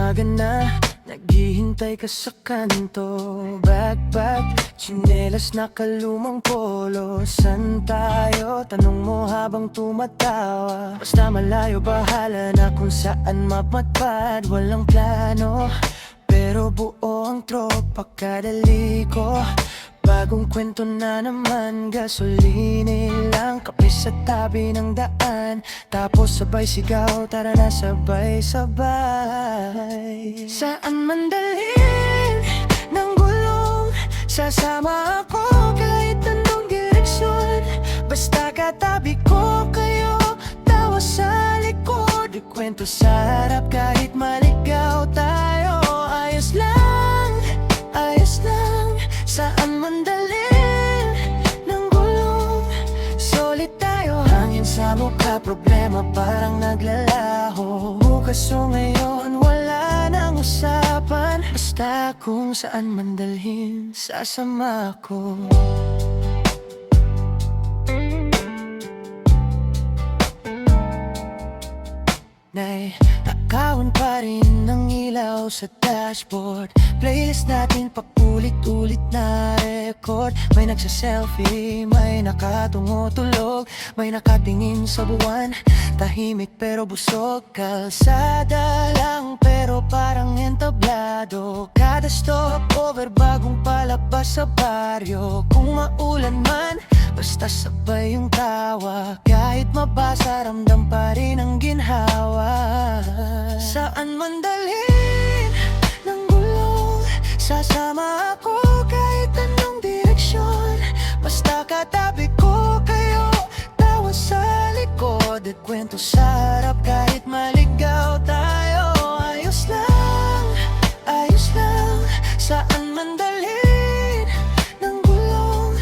Umaga na, naghihintay ka sa kanto. Backpack, tsinelas, nakalumang polo. San tayo? Tanong mo habang tumatawa. Basta malayo, bahala na kung saan mapadpad. Walang plano, pero buo ang tropa kada liko. Bagong kwento na naman, gasolini lang, kape sa tabi ng daan. Tapos sabay sigaw, tara na sabay-sabay. Saan man dalhin ng gulong, sasama ako kahit anong direksyon. Basta katabi ko kayo, tawa sa likod, kwento sa harap kahit maligaw tayo. Ayos lang, ayos lang. Saan man dalhin ng gulong, solid tayo. Hangin sa mukha, problema parang naglalaho. Bukas o ngayon, wala nang usapan. Basta kung saan man dalhin, sasama ko. Nakakawan pa rin ng ilaw sa dashboard. Playlist natin paulit-ulit na record. May nagsa-selfie, may nakatungo tulog, may nakatingin sa buwan. Tahimik pero busog, kalsada lang pero parang entablado. Kada stopover bagong palabas sa baryo. Kung maulan man, basta sabay yung tawa. Kahit mabasa, ramdam pa rin ang ginhawa. Saan man dalhin ng gulong, sasama ako kahit anong direksyon. Basta katabi ko kayo, tawa sa likod at kwento sa harap kahit maligaw tayo. Ayos lang, ayos lang. Saan man dalhin ng gulong,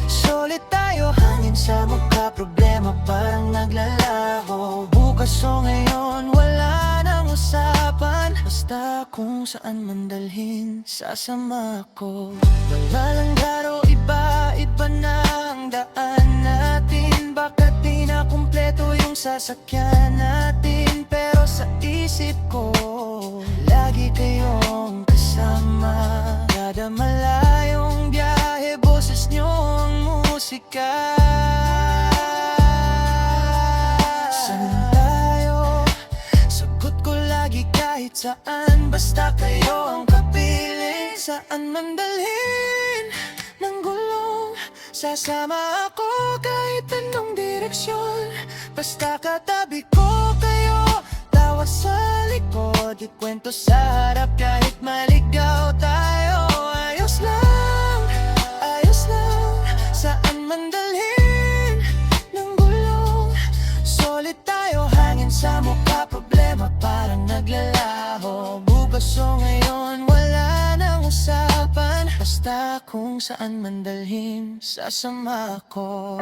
solid tayo. Hangin sa mukha, problema parang naglalaho. Bukas o ngayon, wala nang usapan. Basta kung saan man dalhin, sasama ko. Malanggaro, iba-iba na ang daan natin. Baka di na kumpleto yung sasakyan natin, pero sa isip ko, lagi kayong kasama. Kada malayong biyahe, boses nyo ang musika. Saan tayo? Sagot ko lagi kahit saan. Basta kayo ang kapiling. Saan man dalhin ng gulong, sasama ako kahit anong direksyon. Basta katabi ko kayo, tawa sa likod, ikwento sa harap kahit maligaw tayo. Ayos lang, ayos lang. Saan man dalhin ng gulong, solid tayo. Hangin sa mukha, problema parang naglalaho. Bukas o ngayon, wala nang usapan. Basta kung saan man dalhin, sasama ko.